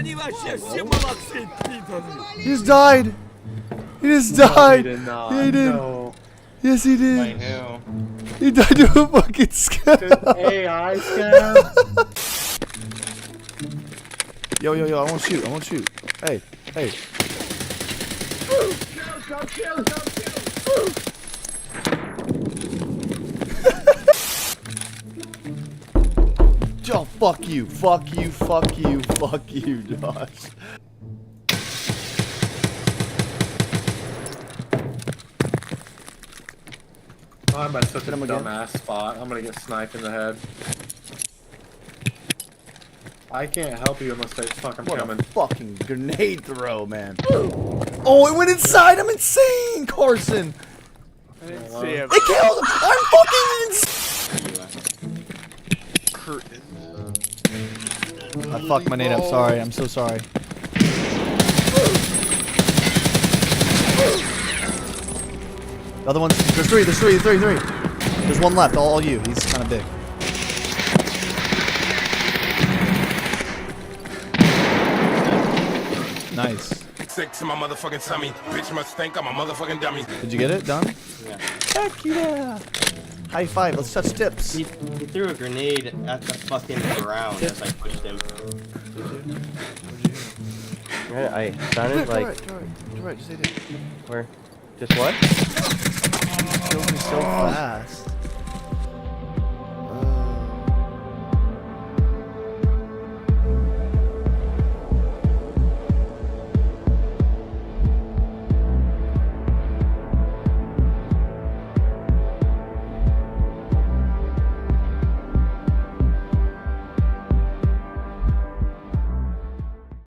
He just died. He just died. He did not. Yeah, he did. No. Yes, he did. I know. He died to a fucking scam. AI scam. Yo, yo, yo! I won't shoot. I won't shoot. Hey, hey. Kill. Oh, fuck you, fuck you, fuck you, fuck you, Josh. I'm at such a Hit him again. dumbass spot. I'm gonna get sniped in the head. I can't help you unless they fucking What coming. a fucking grenade throw, man. Oh, it went inside. I'm insane, Carson. I didn't see him. It killed him. I'm fucking insane. I fucked my nade up. Sorry. I'm so sorry. The other one's... There's three. There's one left. All you. He's kind of big. Nice. Sick to my motherfucking tummy. Bitch must think I'm a motherfucking dummy. Did you get it? Done? Yeah. Heck yeah. High five. Let's touch tips. He threw a grenade at the fucking ground as I pushed him. Yeah, I sounded like. You're right. Just hit it. Where? Just what? Killed me so fast.